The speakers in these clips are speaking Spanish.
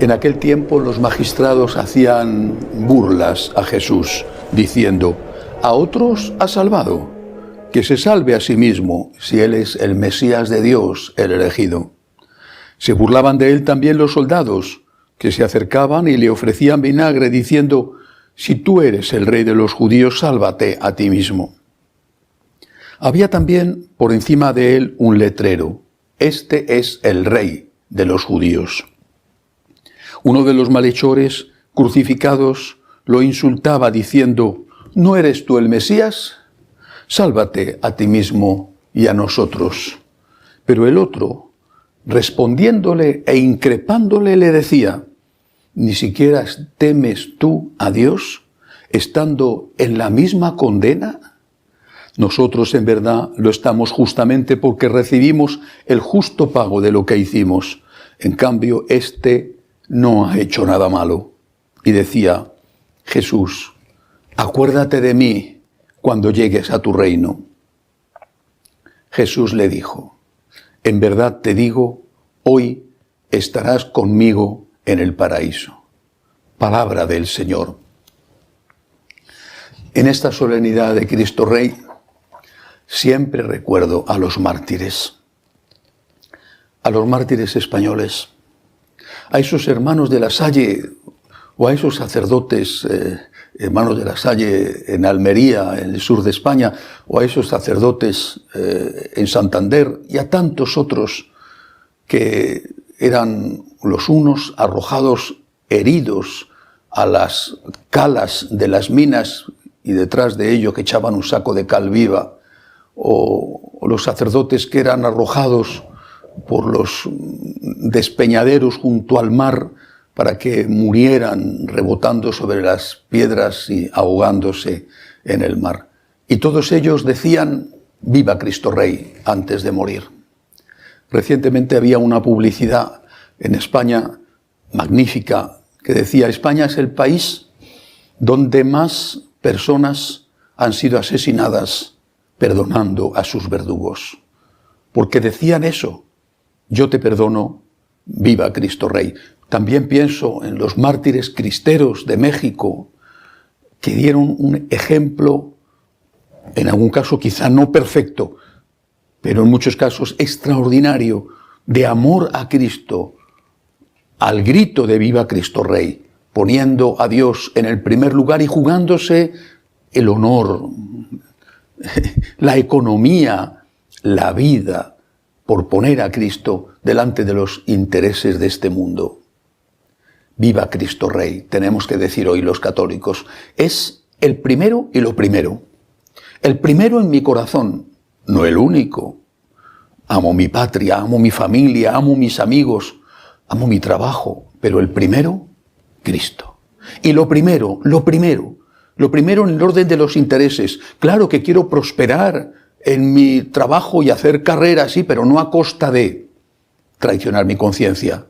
En aquel tiempo los magistrados hacían burlas a Jesús, diciendo: a otros ha salvado, que se salve a sí mismo, si él es el Mesías de Dios, el elegido. Se burlaban de él también los soldados, que se acercaban y le ofrecían vinagre, diciendo: si tú eres el rey de los judíos, sálvate a ti mismo. Había también por encima de él un letrero: este es el rey de los judíos. Uno de los malhechores crucificados lo insultaba diciendo: ¿no eres tú el Mesías? Sálvate a ti mismo y a nosotros. Pero el otro, respondiéndole e increpándole, le decía: ¿ni siquiera temes tú a Dios, estando en la misma condena? Nosotros en verdad lo estamos justamente porque recibimos el justo pago de lo que hicimos. En cambio, este no ha hecho nada malo. Y decía: Jesús, acuérdate de mí cuando llegues a tu reino. Jesús le dijo: en verdad te digo, hoy estarás conmigo en el paraíso. Palabra del Señor. En esta solemnidad de Cristo Rey, siempre recuerdo a los mártires españoles, a esos hermanos de la Salle, o a esos sacerdotes, hermanos de la Salle en Almería, en el sur de España, o a esos sacerdotes en Santander, y a tantos otros que eran los unos arrojados heridos a las calas de las minas y detrás de ello que echaban un saco de cal viva, o los sacerdotes que eran arrojados por los despeñaderos junto al mar para que murieran rebotando sobre las piedras y ahogándose en el mar. Y todos ellos decían: ¡viva Cristo Rey!, antes de morir. Recientemente había una publicidad en España magnífica que decía: España es el país donde más personas han sido asesinadas perdonando a sus verdugos. Porque decían eso: yo te perdono, viva Cristo Rey. También pienso en los mártires cristeros de México, que dieron un ejemplo, en algún caso quizá no perfecto, pero en muchos casos extraordinario, de amor a Cristo, al grito de viva Cristo Rey, poniendo a Dios en el primer lugar y jugándose el honor, la economía, la vida, por poner a Cristo delante de los intereses de este mundo. Viva Cristo Rey, tenemos que decir hoy los católicos. Es el primero y lo primero. El primero en mi corazón, no el único. Amo mi patria, amo mi familia, amo mis amigos, amo mi trabajo, pero el primero, Cristo. Y lo primero en el orden de los intereses. Claro que quiero prosperar en mi trabajo y hacer carrera, sí, pero no a costa de traicionar mi conciencia.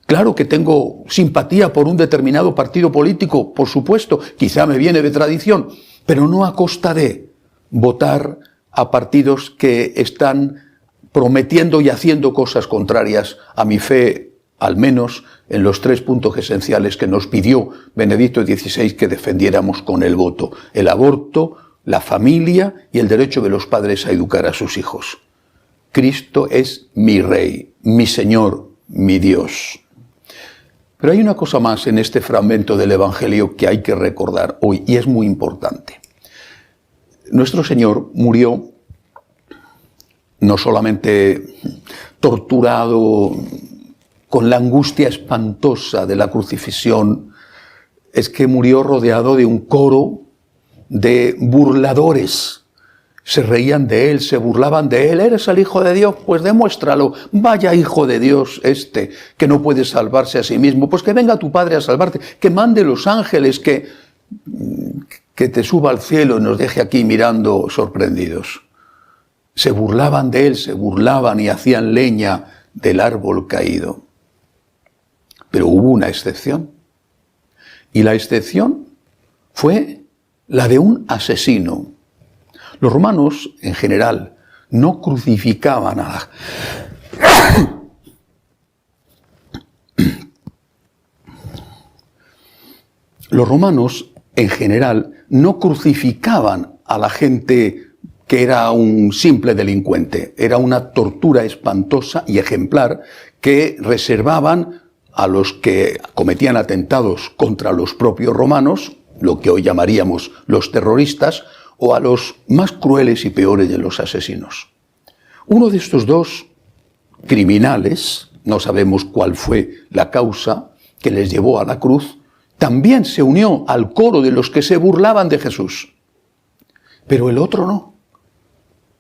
Claro que tengo simpatía por un determinado partido político, por supuesto, quizá me viene de tradición, pero no a costa de votar a partidos que están prometiendo y haciendo cosas contrarias a mi fe, al menos en los 3 puntos esenciales que nos pidió Benedicto XVI que defendiéramos con el voto: el aborto, la familia y el derecho de los padres a educar a sus hijos. Cristo es mi Rey, mi Señor, mi Dios. Pero hay una cosa más en este fragmento del Evangelio que hay que recordar hoy, y es muy importante. Nuestro Señor murió no solamente torturado con la angustia espantosa de la crucifixión, es que murió rodeado de un coro de burladores. Se reían de él, se burlaban de él. ¿Eres el Hijo de Dios? Pues demuéstralo. Vaya Hijo de Dios este, que no puede salvarse a sí mismo. Pues que venga tu Padre a salvarte, que mande los ángeles, que te suba al cielo y nos deje aquí mirando sorprendidos. Se burlaban de él, se burlaban y hacían leña del árbol caído. Pero hubo una excepción. Y la excepción fue la de un asesino. Los romanos, en general, no crucificaban a Los romanos, en general, no crucificaban a la gente que era un simple delincuente. Era una tortura espantosa y ejemplar que reservaban a los que cometían atentados contra los propios romanos, lo que hoy llamaríamos los terroristas, o a los más crueles y peores de los asesinos. Uno de estos dos criminales, no sabemos cuál fue la causa que les llevó a la cruz, también se unió al coro de los que se burlaban de Jesús. Pero el otro no.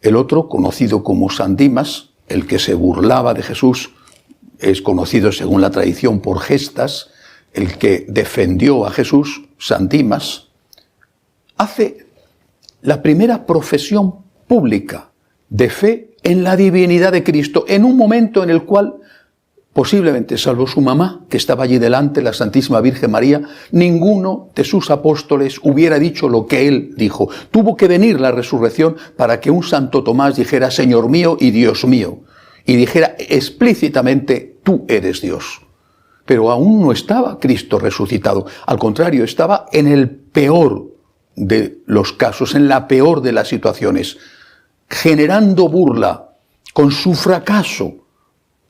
El otro, conocido como San Dimas, el que se burlaba de Jesús, es conocido según la tradición por Gestas, el que defendió a Jesús, San Dimas, hace la primera profesión pública de fe en la divinidad de Cristo, en un momento en el cual, posiblemente salvo su mamá, que estaba allí delante, la Santísima Virgen María, ninguno de sus apóstoles hubiera dicho lo que él dijo. Tuvo que venir la resurrección para que un Santo Tomás dijera, Señor mío y Dios mío, y dijera explícitamente, tú eres Dios. Pero aún no estaba Cristo resucitado, al contrario, estaba en el peor de los casos, en la peor de las situaciones, generando burla. Con su fracaso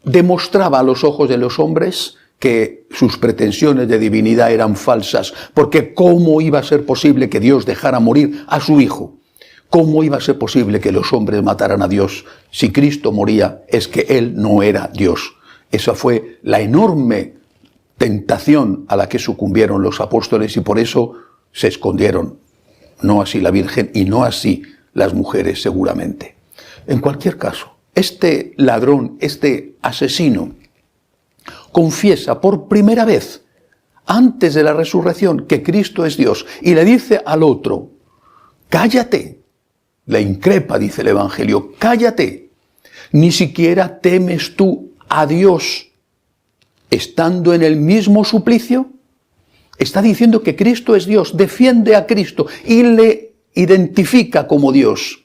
demostraba a los ojos de los hombres que sus pretensiones de divinidad eran falsas, porque ¿cómo iba a ser posible que Dios dejara morir a su Hijo? ¿Cómo iba a ser posible que los hombres mataran a Dios? Si Cristo moría, es que Él no era Dios. Esa fue la enorme tentación a la que sucumbieron los apóstoles y por eso se escondieron. No así la Virgen y no así las mujeres seguramente. En cualquier caso, este ladrón, este asesino, confiesa por primera vez, antes de la resurrección, que Cristo es Dios y le dice al otro, cállate, le increpa, dice el Evangelio, cállate, ni siquiera temes tú a Dios estando en el mismo suplicio. Está diciendo que Cristo es Dios, defiende a Cristo y le identifica como Dios.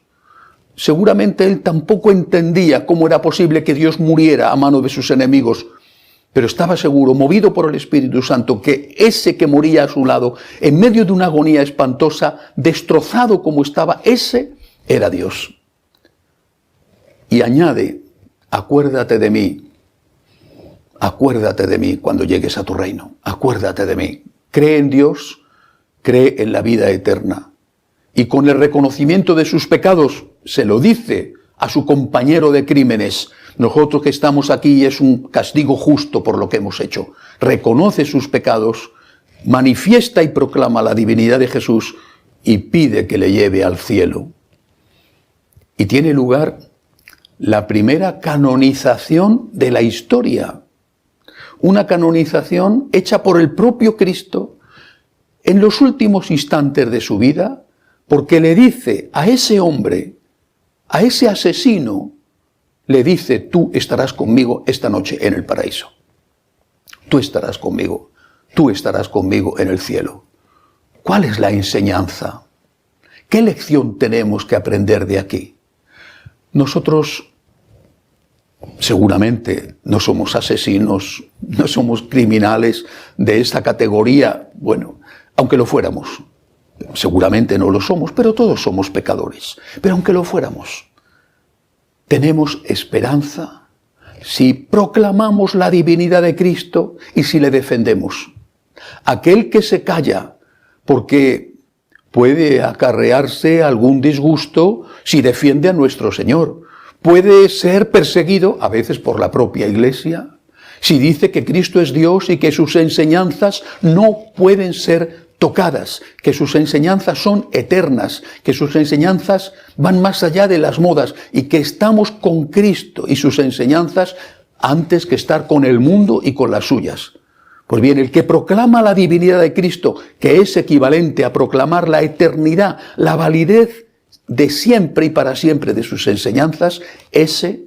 Seguramente él tampoco entendía cómo era posible que Dios muriera a mano de sus enemigos, pero estaba seguro, movido por el Espíritu Santo, que ese que moría a su lado, en medio de una agonía espantosa, destrozado como estaba, ese era Dios. Y añade, acuérdate de mí cuando llegues a tu reino, acuérdate de mí. Cree en Dios, cree en la vida eterna. Y con el reconocimiento de sus pecados, se lo dice a su compañero de crímenes. Nosotros que estamos aquí es un castigo justo por lo que hemos hecho. Reconoce sus pecados, manifiesta y proclama la divinidad de Jesús y pide que le lleve al cielo. Y tiene lugar la primera canonización de la historia. Una canonización hecha por el propio Cristo en los últimos instantes de su vida, porque le dice a ese hombre, a ese asesino, le dice, tú estarás conmigo esta noche en el paraíso. Tú estarás conmigo en el cielo. ¿Cuál es la enseñanza? ¿Qué lección tenemos que aprender de aquí? Nosotros seguramente no somos asesinos, no somos criminales de esta categoría, bueno, aunque lo fuéramos. Seguramente no lo somos, pero todos somos pecadores. Pero aunque lo fuéramos, tenemos esperanza si proclamamos la divinidad de Cristo y si le defendemos. Aquel que se calla porque puede acarrearse algún disgusto si defiende a nuestro Señor. Puede ser perseguido, a veces por la propia Iglesia, si dice que Cristo es Dios y que sus enseñanzas no pueden ser tocadas, que sus enseñanzas son eternas, que sus enseñanzas van más allá de las modas y que estamos con Cristo y sus enseñanzas antes que estar con el mundo y con las suyas. Pues bien, el que proclama la divinidad de Cristo, que es equivalente a proclamar la eternidad, la validez de siempre y para siempre de sus enseñanzas, ese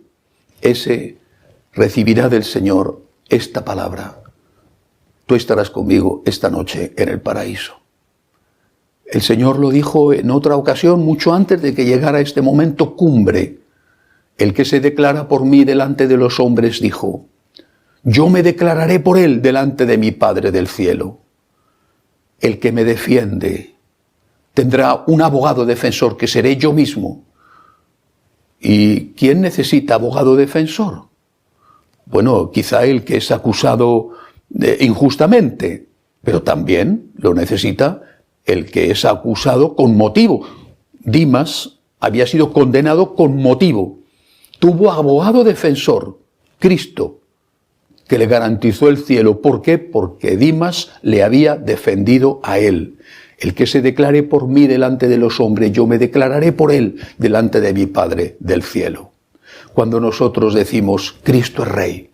recibirá del Señor esta palabra. Tú estarás conmigo esta noche en el paraíso. El Señor lo dijo en otra ocasión, mucho antes de que llegara este momento cumbre. El que se declara por mí delante de los hombres dijo, yo me declararé por él delante de mi Padre del cielo. el que me defiende. Tendrá un abogado defensor que seré yo mismo. ¿Y quién necesita abogado defensor? Bueno, quizá el que es acusado injustamente, pero también lo necesita el que es acusado con motivo. Dimas había sido condenado con motivo. Tuvo abogado defensor, Cristo, que le garantizó el cielo. ¿Por qué? Porque Dimas le había defendido a él. El que se declare por mí delante de los hombres, yo me declararé por él delante de mi Padre del cielo. Cuando nosotros decimos, Cristo es Rey,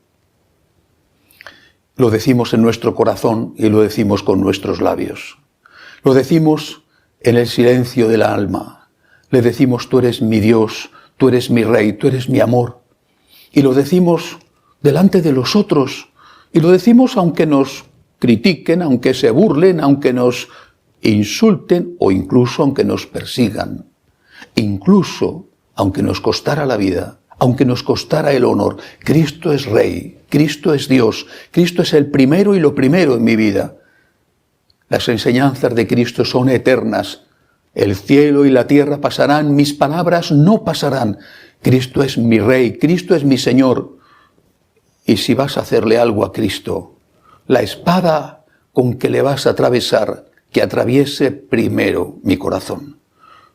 lo decimos en nuestro corazón y lo decimos con nuestros labios. Lo decimos en el silencio del alma. Le decimos, tú eres mi Dios, tú eres mi Rey, tú eres mi amor. Y lo decimos delante de los otros. Y lo decimos aunque nos critiquen, aunque se burlen, aunque nos insulten o incluso aunque nos persigan. Incluso aunque nos costara la vida, aunque nos costara el honor. Cristo es Rey, Cristo es Dios, Cristo es el primero y lo primero en mi vida. Las enseñanzas de Cristo son eternas. El cielo y la tierra pasarán, mis palabras no pasarán. Cristo es mi Rey, Cristo es mi Señor. Y si vas a hacerle algo a Cristo, la espada con que le vas a atravesar, que atraviese primero mi corazón.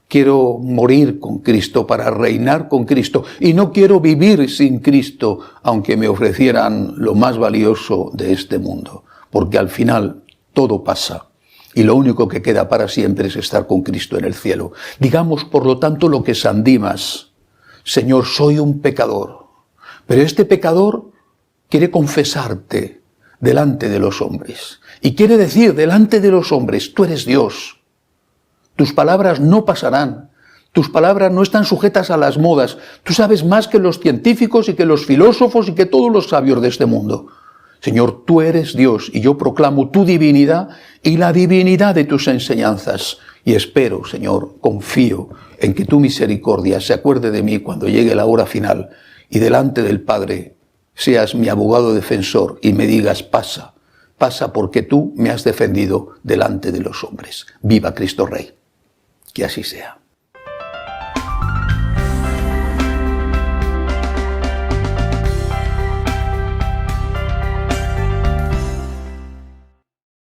Quiero morir con Cristo para reinar con Cristo y no quiero vivir sin Cristo, aunque me ofrecieran lo más valioso de este mundo, porque al final todo pasa y lo único que queda para siempre es estar con Cristo en el cielo. Digamos, por lo tanto, lo que San Dimas: Señor, soy un pecador, pero este pecador quiere confesarte delante de los hombres y quiere decir delante de los hombres, tú eres Dios. Tus palabras no pasarán. Tus palabras no están sujetas a las modas. Tú sabes más que los científicos y que los filósofos y que todos los sabios de este mundo. Señor, tú eres Dios y yo proclamo tu divinidad y la divinidad de tus enseñanzas. Y espero, Señor, confío en que tu misericordia se acuerde de mí cuando llegue la hora final y delante del Padre seas mi abogado defensor y me digas, pasa, pasa porque tú me has defendido delante de los hombres. Viva Cristo Rey. Que así sea.